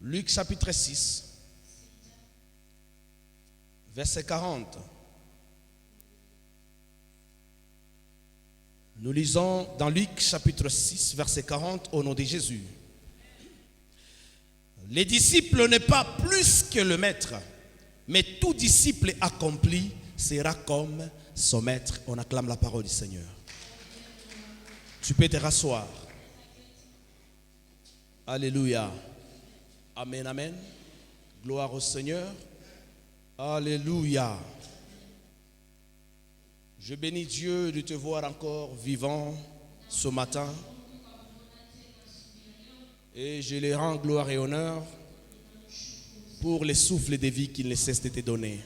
Luc chapitre 6, verset 40. Nous lisons dans Luc chapitre 6, verset 40, au nom de Jésus. Les disciples n'est pas plus que le maître, mais tout disciple accompli sera comme son maître. On acclame la parole du Seigneur. Tu peux te rasseoir. Alléluia. Amen, amen. Gloire au Seigneur. Alléluia. Je bénis Dieu de te voir encore vivant ce matin. Et je les rends gloire et honneur pour les souffles de vie qu'il ne cesse de te donner.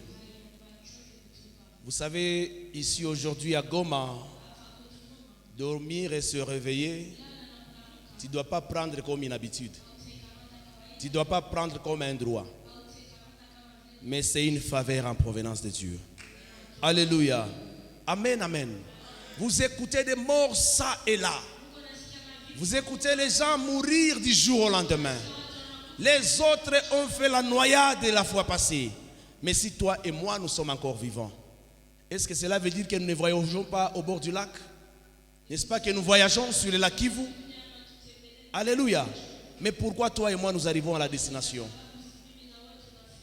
Vous savez, ici aujourd'hui à Goma, dormir et se réveiller, tu ne dois pas prendre comme une habitude. Tu ne dois pas prendre comme un droit. Mais c'est une faveur en provenance de Dieu. Alléluia. Amen, amen. Vous écoutez des morts ça et là. Vous écoutez les gens mourir du jour au lendemain. Les autres ont fait la noyade la fois passée. Mais si toi et moi nous sommes encore vivants, est-ce que cela veut dire que nous ne voyageons pas au bord du lac? N'est-ce pas que nous voyageons sur le lac Kivu? Alléluia. Mais pourquoi toi et moi nous arrivons à la destination?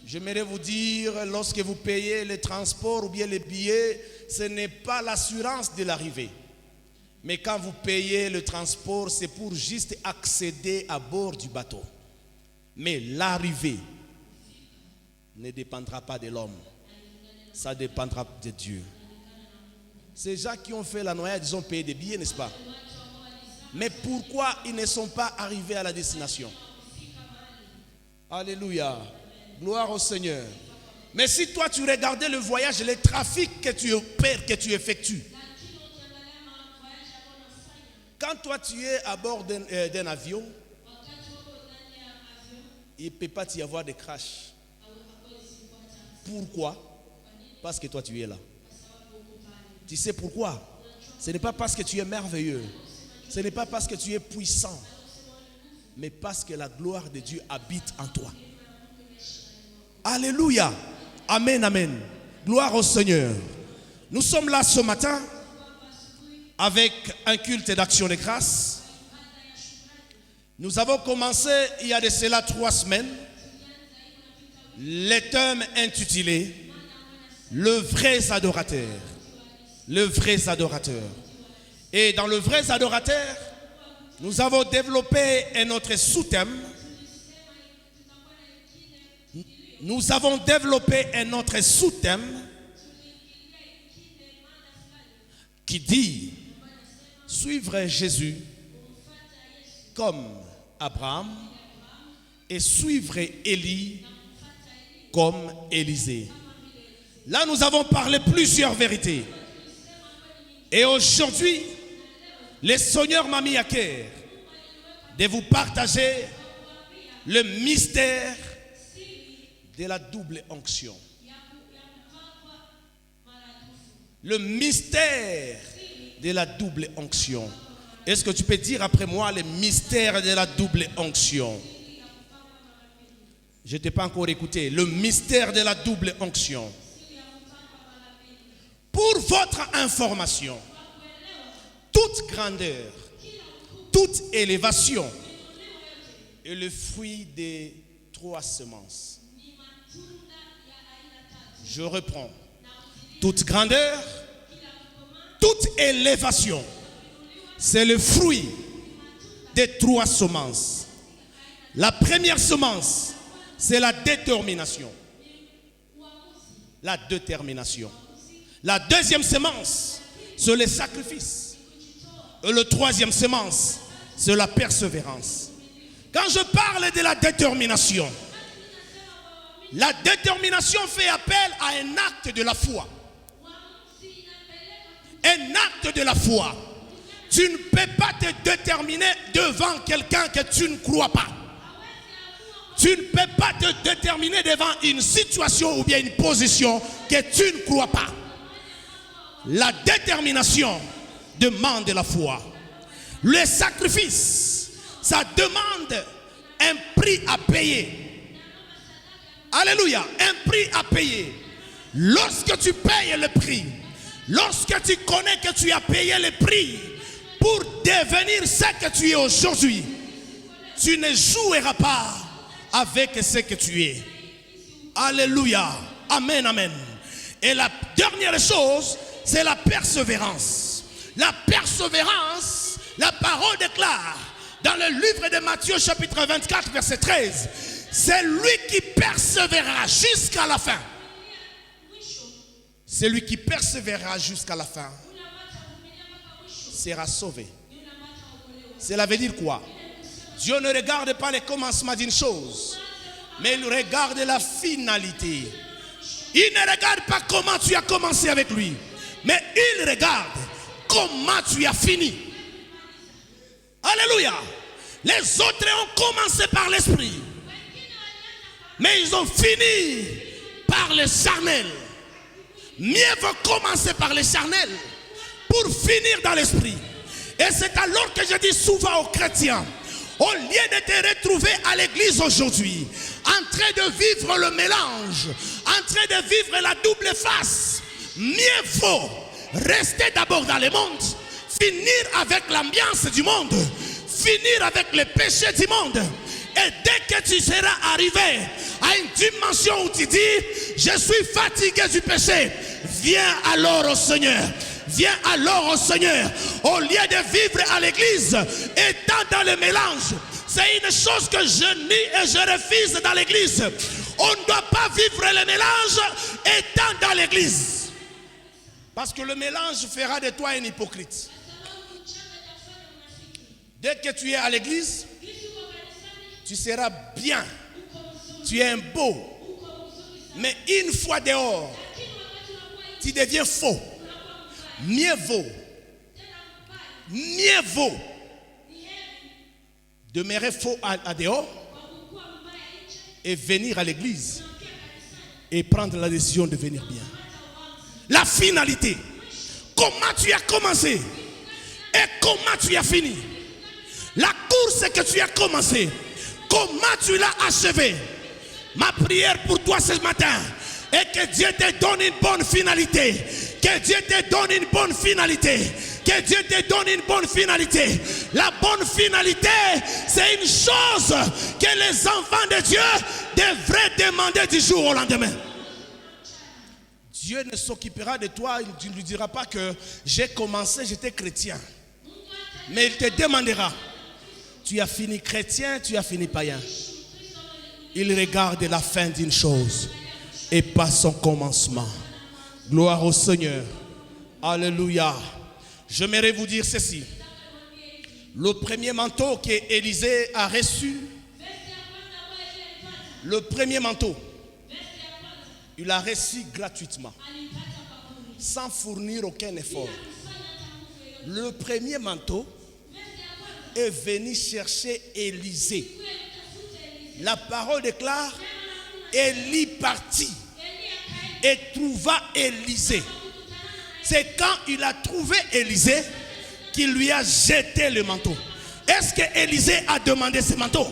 J'aimerais vous dire, lorsque vous payez les transports ou bien les billets, ce n'est pas l'assurance de l'arrivée. Mais quand vous payez le transport, c'est pour juste accéder à bord du bateau. Mais l'arrivée ne dépendra pas de l'homme. Ça dépendra de Dieu. Ces gens qui ont fait la noyade, ils ont payé des billets, n'est-ce pas? Mais pourquoi ils ne sont pas arrivés à la destination? Alléluia. Gloire au Seigneur. Mais si toi tu regardais le voyage, les trafics que tu opères, que tu effectues, quand toi tu es à bord d'un avion, il ne peut pas y avoir de crash. Pourquoi? Parce que toi tu es là. Tu sais pourquoi? Ce n'est pas parce que tu es merveilleux. Ce n'est pas parce que tu es puissant. Mais parce que la gloire de Dieu habite en toi. Alléluia. Amen, amen. Gloire au Seigneur. Nous sommes là ce matin avec un culte d'action de grâce. Nous avons commencé il y a de cela 3 semaines. Le thème intitulé Le vrai adorateur. Le vrai adorateur. Et dans le vrai adorateur, nous avons développé un autre sous-thème. Nous avons développé un autre sous-thème qui dit suivre Jésus comme Abraham et suivre Élie comme Élisée. Là, nous avons parlé plusieurs vérités. Et aujourd'hui, le Seigneur m'a mis à cœur de vous partager le mystère de la double onction. Le mystère de la double onction. Est-ce que tu peux dire après moi le mystère de la double onction? Je ne t'ai pas encore écouté. Le mystère de la double onction. Pour votre information, toute grandeur, toute élévation est le fruit des 3 semences. Je reprends. Toute grandeur, toute élévation, c'est le fruit des 3 semences. La première semence, c'est la détermination. La détermination. La deuxième semence, c'est le sacrifice. Et le 3e semence, c'est la persévérance. Quand je parle de la détermination fait appel à un acte de la foi. Un acte de la foi. Tu ne peux pas te déterminer devant quelqu'un que tu ne crois pas. Tu ne peux pas te déterminer devant une situation ou bien une position que tu ne crois pas. La détermination demande la foi. Le sacrifice, ça demande un prix à payer. Alléluia, un prix à payer. Lorsque tu payes le prix, lorsque tu connais que tu as payé le prix pour devenir ce que tu es aujourd'hui, tu ne joueras pas avec ce que tu es. Alléluia, amen, amen. Et la dernière chose, c'est la persévérance. La persévérance, la parole déclare dans le livre de Matthieu chapitre 24 verset 13, c'est lui qui persévérera jusqu'à la fin. Celui qui persévérera jusqu'à la fin sera sauvé. Cela veut dire quoi? Dieu ne regarde pas le commencement d'une chose, mais il regarde la finalité. Il ne regarde pas comment tu as commencé avec lui, mais il regarde comment tu as fini. Alléluia. Les autres ont commencé par l'esprit, mais ils ont fini par le charnel. Mieux vaut commencer par le charnel pour finir dans l'esprit. Et c'est alors que je dis souvent aux chrétiens, au lieu de te retrouver à l'église aujourd'hui, en train de vivre le mélange, en train de vivre la double face, mieux vaut rester d'abord dans le monde, finir avec l'ambiance du monde, finir avec les péchés du monde. Et dès que tu seras arrivé à une dimension où tu dis, je suis fatigué du péché, viens alors au Seigneur. Viens alors au Seigneur. Au lieu de vivre à l'église, étant dans le mélange, c'est une chose que je nie et je refuse dans l'église. On ne doit pas vivre le mélange étant dans l'église. Parce que le mélange fera de toi un hypocrite. Dès que tu es à l'église, tu seras bien. Tu es un beau. Mais une fois dehors, tu deviens faux. Mieux vaut demeurer faux à dehors et venir à l'église et prendre la décision de venir bien. La finalité, comment tu as commencé et comment tu as fini. La course que tu as commencé, comment tu l'as achevée. Ma prière pour toi ce matin est que Dieu te donne une bonne finalité. Que Dieu te donne une bonne finalité. Que Dieu te donne une bonne finalité. La bonne finalité, c'est une chose que les enfants de Dieu devraient demander du jour au lendemain. Dieu ne s'occupera de toi, il ne lui dira pas que j'ai commencé, j'étais chrétien. Mais il te demandera, tu as fini chrétien, tu as fini païen. Il regarde la fin d'une chose et pas son commencement. Gloire au Seigneur. Alléluia. J'aimerais vous dire ceci. Le premier manteau qu'Élisée a reçu, le premier manteau, il l'a reçu gratuitement, sans fournir aucun effort. Le premier manteau est venu chercher Élisée. La parole déclare, Élie partit et trouva Élisée. C'est quand il a trouvé Élisée qu'il lui a jeté le manteau. Est-ce que Élisée a demandé ce manteau?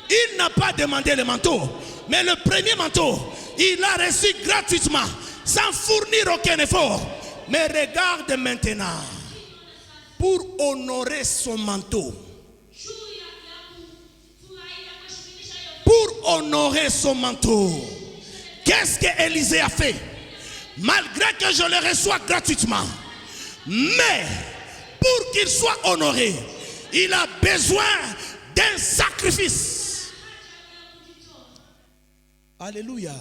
Il n'a pas demandé le manteau. Mais le premier manteau, il l'a reçu gratuitement, sans fournir aucun effort. Mais regarde maintenant, pour honorer son manteau, pour honorer son manteau, qu'est-ce que Élisée a fait? Malgré que je le reçois gratuitement, mais pour qu'il soit honoré, il a besoin d'un sacrifice. Alléluia.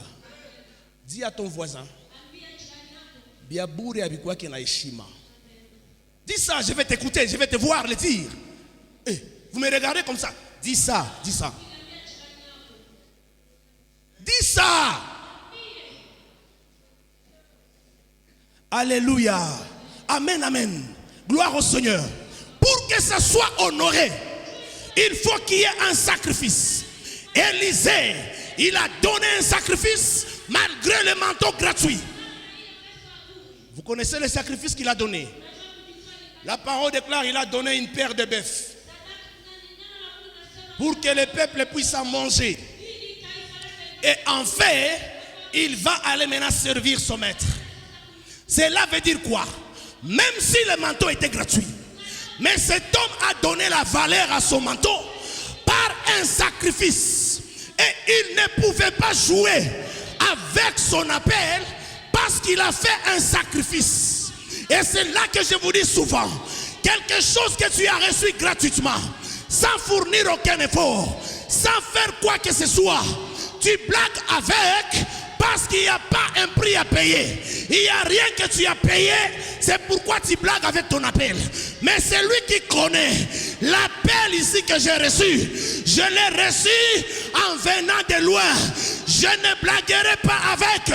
Dis à ton voisin, dis ça, je vais t'écouter, je vais te voir le dire. Vous me regardez comme ça. Dis ça, dis ça. Dis ça. Alléluia. Amen, amen. Gloire au Seigneur. Pour que ça soit honoré, il faut qu'il y ait un sacrifice. Élisée, il a donné un sacrifice malgré le manteau gratuit. Vous connaissez le sacrifice qu'il a donné? La parole déclare, il a donné une paire de bœufs pour que le peuple puisse en manger. Et en fait, il va aller maintenant servir son maître. Cela veut dire quoi? Même si le manteau était gratuit, mais cet homme a donné la valeur à son manteau par un sacrifice. Et il ne pouvait pas jouer avec son appel parce qu'il a fait un sacrifice. Et c'est là que je vous dis souvent, quelque chose que tu as reçu gratuitement, sans fournir aucun effort, sans faire quoi que ce soit, tu blagues avec parce qu'il n'y a pas un prix à payer. Il n'y a rien que tu as payé, c'est pourquoi tu blagues avec ton appel. Mais c'est lui qui connaît l'appel ici que j'ai reçu. Je l'ai reçu en venant de loin. Je ne blaguerai pas avec.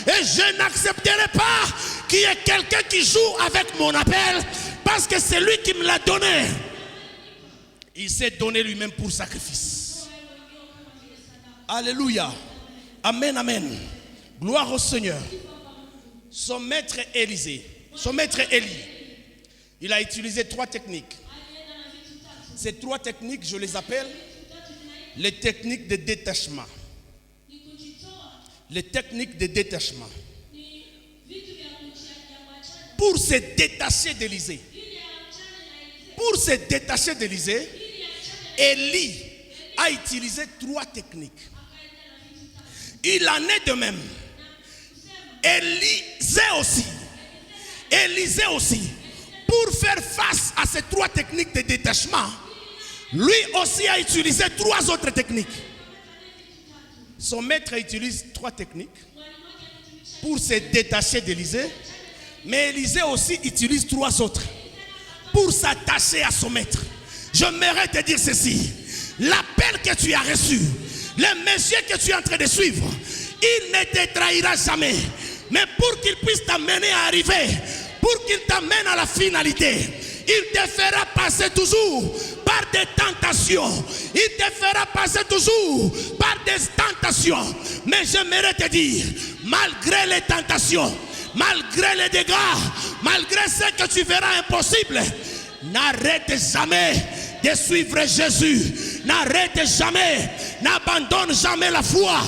Et je n'accepterai pas qu'il y ait quelqu'un qui joue avec mon appel parce que c'est lui qui me l'a donné. Il s'est donné lui-même pour sacrifice. Alléluia. Amen, amen. Gloire au Seigneur. Son maître Élisée, son maître Élie, il a utilisé 3 techniques. Ces 3 techniques, je les appelle les techniques de détachement. Les techniques de détachement. Pour se détacher d'Élisée. Pour se détacher d'Élisée, Élie a utilisé 3 techniques. Il en est de même. Élisée aussi, pour faire face à ces 3 techniques de détachement, lui aussi a utilisé 3 autres techniques. Son maître utilise 3 techniques pour se détacher d'Élisée, mais Élisée aussi utilise 3 autres pour s'attacher à son maître. J'aimerais te dire ceci, l'appel que tu as reçu, le monsieur que tu es en train de suivre, il ne te trahira jamais. Mais pour qu'il puisse t'amener à arriver, pour qu'il t'amène à la finalité, il te fera passer toujours par des tentations. Il te fera passer toujours par des tentations. Mais j'aimerais te dire, malgré les tentations, malgré les dégâts, malgré ce que tu verras impossible, n'arrête jamais de suivre Jésus. N'arrête jamais, n'abandonne jamais la foi.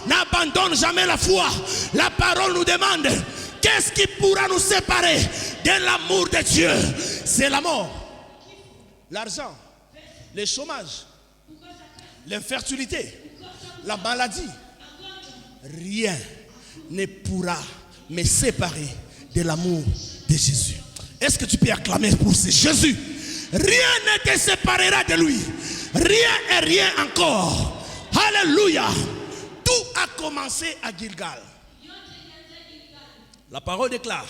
N'abandonne jamais la foi. La parole nous demande, qu'est-ce qui pourra nous séparer de l'amour de Dieu? C'est la mort, l'argent, le chômage, l'infertilité, la maladie. Rien ne pourra me séparer de l'amour de Jésus. Est-ce que tu peux acclamer pour ce Jésus? Rien ne te séparera de lui. Rien et rien encore. Alléluia. Tout a commencé à Gilgal. La parole déclare,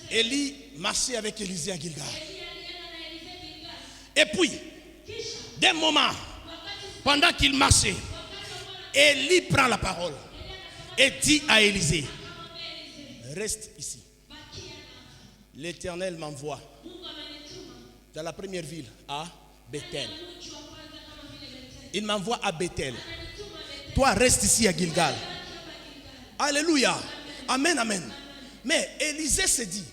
Élie marchait avec Élisée à Gilgal. Et puis, d'un moment, pendant qu'il marchait, Élie prend la parole et dit à Élisée, reste ici. L'Éternel m'envoie dans la première ville, à Bethel. Il m'envoie à Bethel. Toi, reste ici à Gilgal. Alléluia. Amen, amen. Mais Élisée se dit,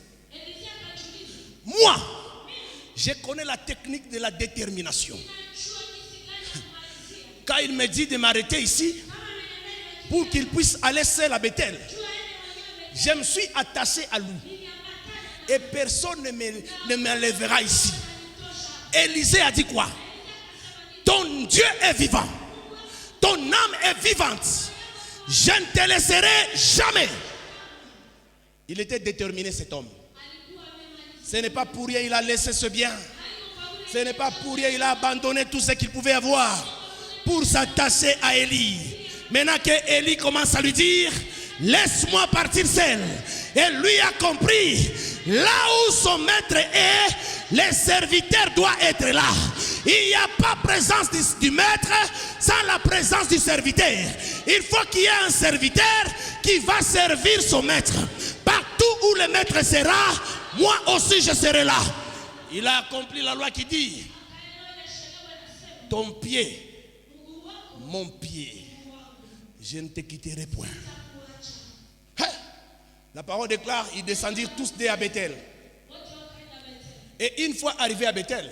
moi, je connais la technique de la détermination. Quand il me dit de m'arrêter ici, pour qu'il puisse aller seul à Bethel, je me suis attaché à lui. Et personne ne m'enlèvera ici. Élisée a dit quoi? Ton Dieu est vivant. Ton âme est vivante. Je ne te laisserai jamais. Il était déterminé, cet homme. Ce n'est pas pour rien il a laissé ce bien. Ce n'est pas pour rien il a abandonné tout ce qu'il pouvait avoir pour s'attacher à Élie. Maintenant que Élie commence à lui dire, laisse-moi partir seul. Et lui a compris, là où son maître est, les serviteurs doivent être là. Il n'y a pas présence du maître sans la présence du serviteur. Il faut qu'il y ait un serviteur qui va servir son maître. Partout où le maître sera, moi aussi je serai là. Il a accompli la loi qui dit, ton pied, mon pied, je ne te quitterai point. La parole déclare, ils descendirent tous à Bethel. Et une fois arrivé à Bethel,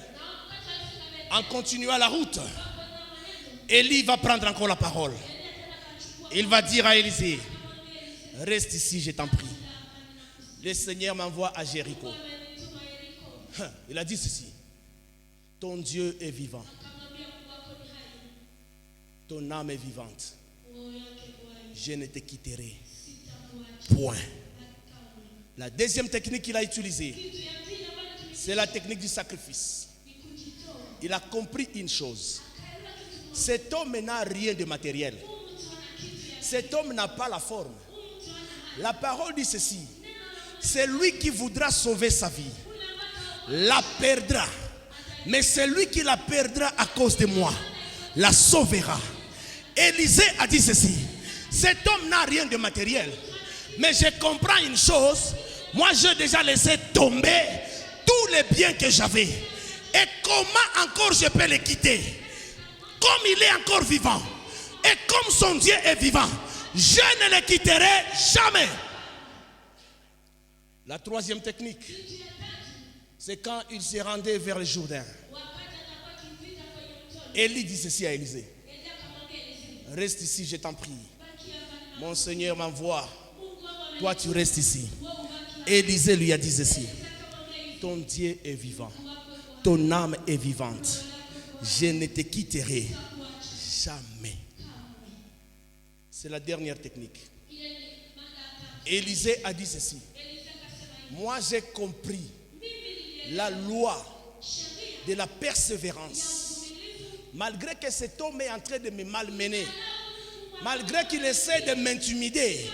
en continuant la route, Élie va prendre encore la parole. Il va dire à Élisée, reste ici, je t'en prie. Le Seigneur m'envoie à Jéricho. Il a dit ceci, ton Dieu est vivant. Ton âme est vivante. Je ne te quitterai point. La deuxième technique qu'il a utilisée, c'est la technique du sacrifice. Il a compris une chose. Cet homme n'a rien de matériel. Cet homme n'a pas la forme. La parole dit ceci. C'est lui qui voudra sauver sa vie la perdra. Mais celui qui la perdra à cause de moi la sauvera. Élisée a dit ceci. Cet homme n'a rien de matériel. Mais je comprends une chose. Moi j'ai déjà laissé tomber tous les biens que j'avais. Et comment encore je peux les quitter? Comme il est encore vivant et comme son Dieu est vivant, je ne le quitterai jamais. La troisième technique, c'est quand il se rendait vers le Jourdain. Élie dit ceci à Élisée. Reste ici, je t'en prie. Mon Seigneur m'envoie. Toi, tu restes ici. Élisée lui a dit ceci. Ton Dieu est vivant. Ton âme est vivante. Je ne te quitterai jamais. C'est la dernière technique. Élisée a dit ceci. Moi, j'ai compris la loi de la persévérance. Malgré que cet homme est en train de me malmener, malgré qu'il essaie de m'intimider,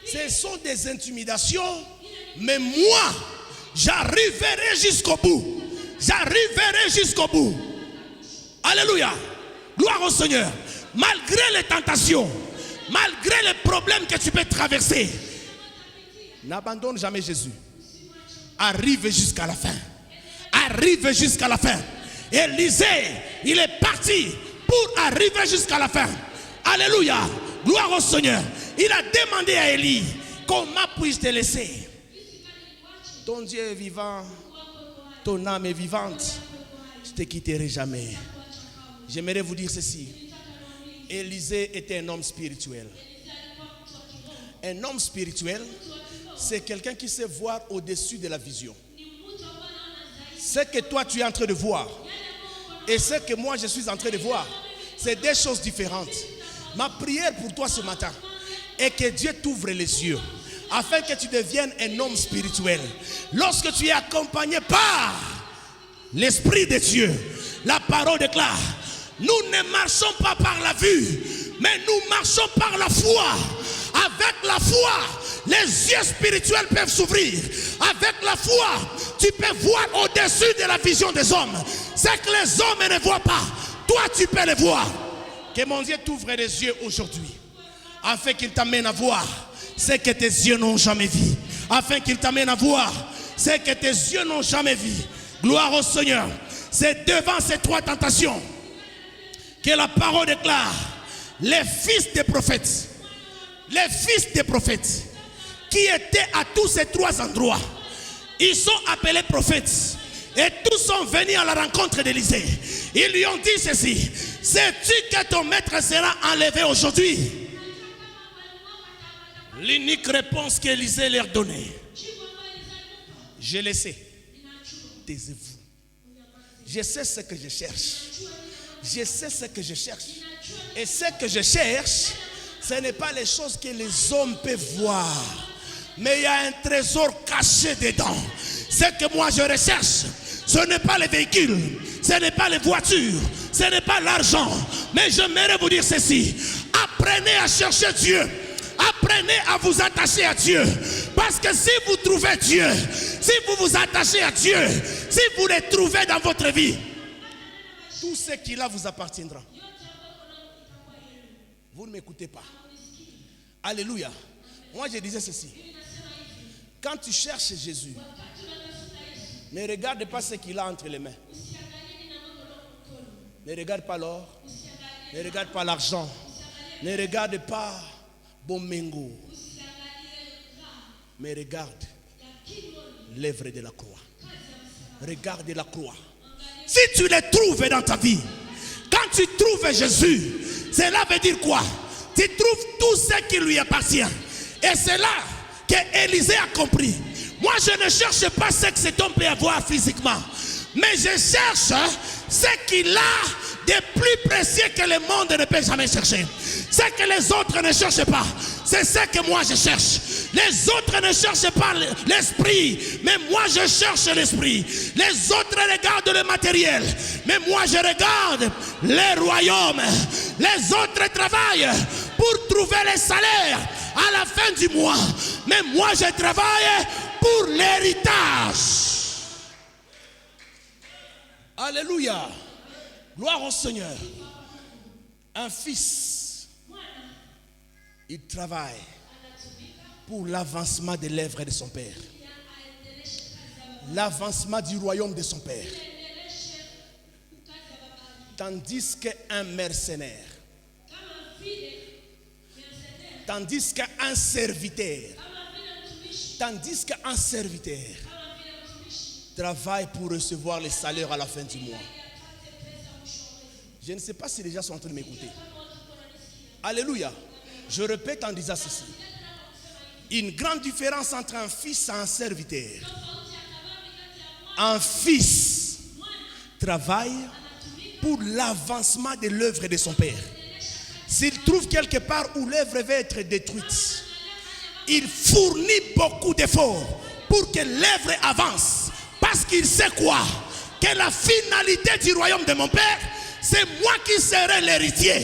ce sont des intimidations, mais moi, j'arriverai jusqu'au bout. J'arriverai jusqu'au bout. Alléluia. Gloire au Seigneur. Malgré les tentations, malgré les problèmes que tu peux traverser, n'abandonne jamais Jésus. Arrive jusqu'à la fin. Arrive jusqu'à la fin. Élisée, il est parti pour arriver jusqu'à la fin. Alléluia. Gloire au Seigneur. Il a demandé à Élie, comment puis-je te laisser? Ton Dieu est vivant. Ton âme est vivante. Je ne te quitterai jamais. J'aimerais vous dire ceci. Élisée était un homme spirituel. Un homme spirituel, c'est quelqu'un qui sait voir au-dessus de la vision. Ce que toi tu es en train de voir et ce que moi je suis en train de voir, c'est deux choses différentes. Ma prière pour toi ce matin est que Dieu t'ouvre les yeux afin que tu deviennes un homme spirituel. Lorsque tu es accompagné par l'Esprit de Dieu, la parole déclare, nous ne marchons pas par la vue, mais nous marchons par la foi. Avec la foi, les yeux spirituels peuvent s'ouvrir. Avec la foi, tu peux voir au-dessus de la vision des hommes. C'est que les hommes ne voient pas. Toi, tu peux les voir. Que mon Dieu t'ouvre les yeux aujourd'hui, afin qu'il t'amène à voir ce que tes yeux n'ont jamais vu. Afin qu'il t'amène à voir ce que tes yeux n'ont jamais vu. Gloire au Seigneur. C'est devant ces trois tentations que la parole déclare. Les fils des prophètes, qui étaient à tous ces trois endroits, ils sont appelés prophètes. Et tous sont venus à la rencontre d'Élisée. Ils lui ont dit ceci. Sais-tu que ton maître sera enlevé aujourd'hui? L'unique réponse qu'Élisée leur donnait. Je le sais. Taisez-vous. Je sais ce que je cherche. Je sais ce que je cherche. Et ce que je cherche, ce n'est pas les choses que les hommes peuvent voir. Mais il y a un trésor caché dedans. Ce que moi je recherche, ce n'est pas les véhicules, ce n'est pas les voitures, ce n'est pas l'argent. Mais j'aimerais vous dire ceci. Apprenez à chercher Dieu. Apprenez à vous attacher à Dieu. Parce que si vous trouvez Dieu, si vous vous attachez à Dieu, si vous le trouvez dans votre vie, tout ce qui là vous appartiendra. Vous ne m'écoutez pas. Alléluia. Moi je disais ceci. Quand tu cherches Jésus, ne regarde pas ce qu'il a entre les mains. Ne regarde pas l'or. Ne regarde pas l'argent. Ne regarde pas Bomengo. Mais regarde l'œuvre de la croix. Regarde la croix. Si tu les trouves dans ta vie, quand tu trouves Jésus, cela veut dire quoi? Tu trouves tout ce qui lui appartient. Et c'est là que Élisée a compris. Moi, je ne cherche pas ce que cet homme peut avoir physiquement, mais je cherche ce qu'il a de plus précieux que le monde ne peut jamais chercher. Ce que les autres ne cherchent pas, c'est ce que moi je cherche. Les autres ne cherchent pas l'esprit, mais moi je cherche l'esprit. Les autres regardent le matériel, mais moi je regarde les royaumes. Les autres travaillent pour trouver les salaires à la fin du mois, mais moi je travaille pour l'héritage. Alléluia. Gloire au Seigneur. Un fils, il travaille pour l'avancement de l'œuvre de son père. L'avancement du royaume de son père. Tandis qu'un mercenaire, tandis qu'un serviteur travaille pour recevoir les salaires à la fin du mois. Je ne sais pas si les gens sont en train de m'écouter. Alléluia. Je répète en disant ceci. Une grande différence entre un fils et un serviteur. Un fils travaille pour l'avancement de l'œuvre de son père. S'il trouve quelque part où l'œuvre va être détruite, il fournit beaucoup d'efforts pour que l'œuvre avance. Parce qu'il sait quoi? Que la finalité du royaume de mon père, c'est moi qui serai l'héritier.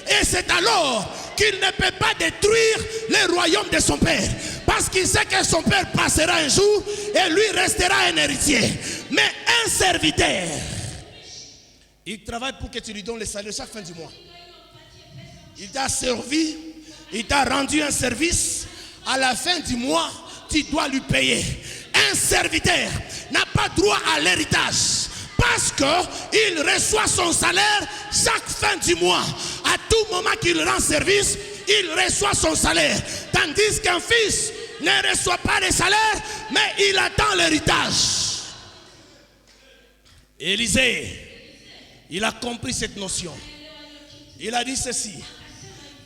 Et c'est alors qu'il ne peut pas détruire le royaume de son père. Parce qu'il sait que son père passera un jour et lui restera un héritier. Mais un serviteur, il travaille pour que tu lui donnes le salaire chaque fin du mois. Il t'a servi, il t'a rendu un service. À la fin du mois, tu dois lui payer. Un serviteur n'a pas droit à l'héritage parce qu'il reçoit son salaire chaque fin du mois. À tout moment qu'il rend service, il reçoit son salaire. Tandis qu'un fils ne reçoit pas de salaire, mais il attend l'héritage. Élisée, il a compris cette notion. Il a dit ceci: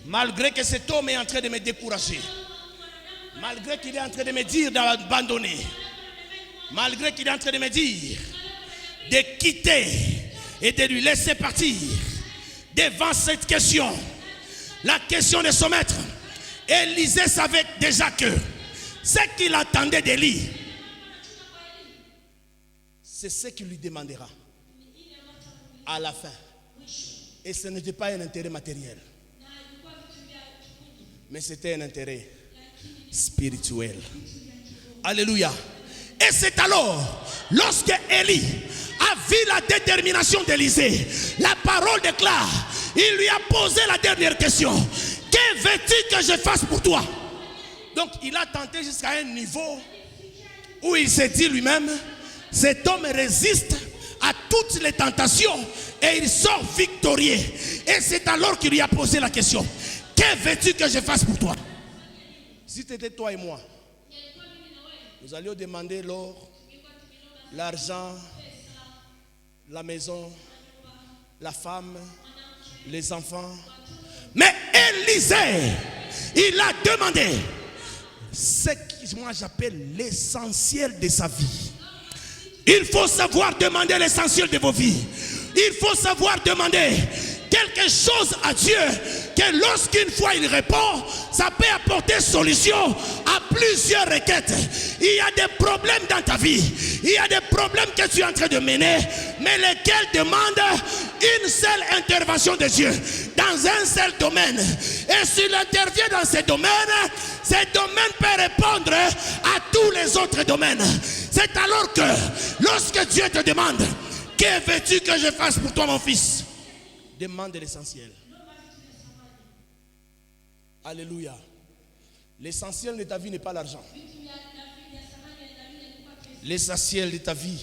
malgré que cet homme est en train de me décourager, malgré qu'il est en train de me dire d'abandonner, malgré qu'il est en train de me dire de quitter et de lui laisser partir, devant cette question, la question de son maître, Élisée savait déjà que ce qu'il attendait d'Élie, c'est ce qu'il lui demandera à la fin. Et ce n'était pas un intérêt matériel, mais c'était un intérêt spirituel. Alléluia. Et c'est alors, lorsque Élie a vu la détermination d'Élisée, la parole déclare, il lui a posé la dernière question: que veux-tu que je fasse pour toi? Donc il a tenté jusqu'à un niveau où il s'est dit lui-même, cet homme résiste à toutes les tentations et il sort victorieux. Et c'est alors qu'il lui a posé la question: que veux-tu que je fasse pour toi? Si c'était toi et moi, nous allions demander l'or, l'argent, la maison, la femme, les enfants. Mais Élisée, il a demandé ce que moi j'appelle l'essentiel de sa vie. Il faut savoir demander l'essentiel de vos vies. Il faut savoir demander quelque chose à Dieu que lorsqu'une fois il répond, ça peut apporter solution à plusieurs requêtes. Il y a des problèmes dans ta vie, il y a des problèmes que tu es en train de mener, mais lesquels demandent une seule intervention de Dieu dans un seul domaine. Et s'il intervient dans ce domaine peut répondre à tous les autres domaines. C'est alors que lorsque Dieu te demande: que veux-tu que je fasse pour toi, mon fils? Demande l'essentiel. Alléluia. L'essentiel de ta vie n'est pas l'argent. L'essentiel de ta vie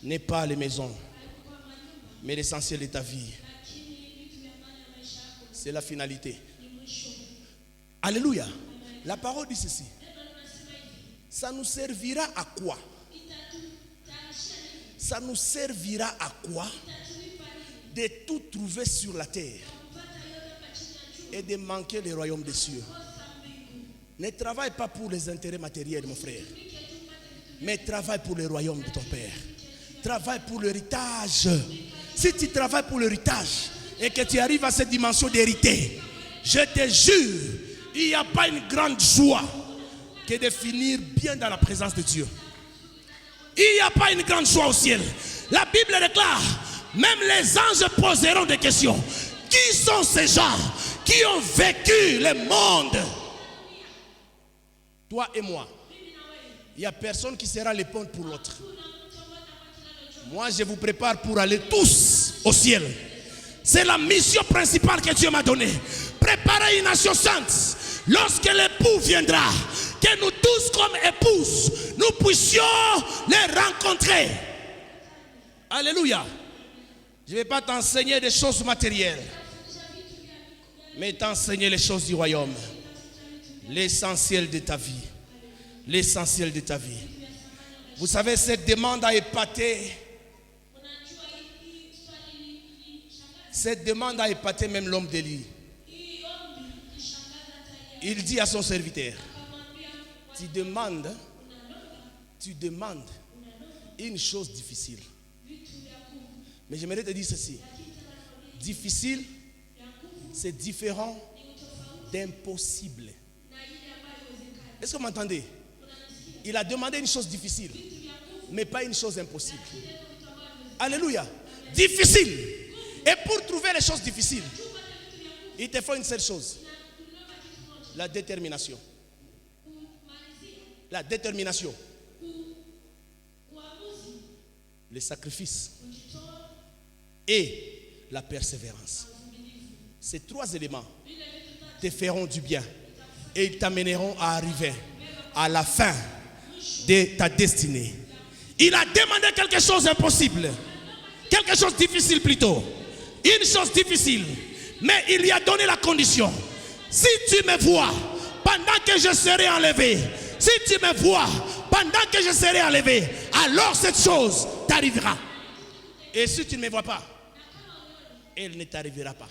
n'est pas les maisons. Mais l'essentiel de ta vie, c'est la finalité. Alléluia. La parole dit ceci: ça nous servira à quoi Ça nous servira à quoi? De tout trouver sur la terre et de manquer le royaume des cieux. Ne travaille pas pour les intérêts matériels, mon frère, mais travaille pour le royaume de ton Père. Travaille pour l'héritage. Si tu travailles pour l'héritage et que tu arrives à cette dimension d'hériter, je te jure, il n'y a pas une grande joie que de finir bien dans la présence de Dieu. Il n'y a pas une grande joie au ciel. La Bible déclare, même les anges poseront des questions. Qui sont ces gens qui ont vécu le monde? Toi et moi. Il n'y a personne qui sera l'éponge pour l'autre. Moi, je vous prépare pour aller tous au ciel. C'est la mission principale que Dieu m'a donnée. Préparer une nation sainte. Lorsque l'époux viendra, que nous tous comme épouses, nous puissions les rencontrer. Alléluia. Je ne vais pas t'enseigner des choses matérielles, mais t'enseigner les choses du royaume. L'essentiel de ta vie. L'essentiel de ta vie. Vous savez, cette demande a épaté. Cette demande a épaté même l'homme d'Élie. Il dit à son serviteur, tu demandes une chose difficile. Mais j'aimerais te dire ceci. Difficile, c'est différent d'impossible. Est-ce que vous m'entendez? Il a demandé une chose difficile, mais pas une chose impossible. Alléluia. Difficile. Et pour trouver les choses difficiles, il te faut une seule chose. La détermination. La détermination. Le sacrifice. Et la persévérance. Ces trois éléments te feront du bien. Et ils t'amèneront à arriver à la fin de ta destinée. Il a demandé quelque chose d'impossible. Quelque chose de difficile plutôt. Une chose difficile. Mais il lui a donné la condition. Si tu me vois pendant que je serai enlevé, si tu me vois pendant que je serai enlevé, alors cette chose t'arrivera. Et si tu ne me vois pas, elle ne t'arrivera pas.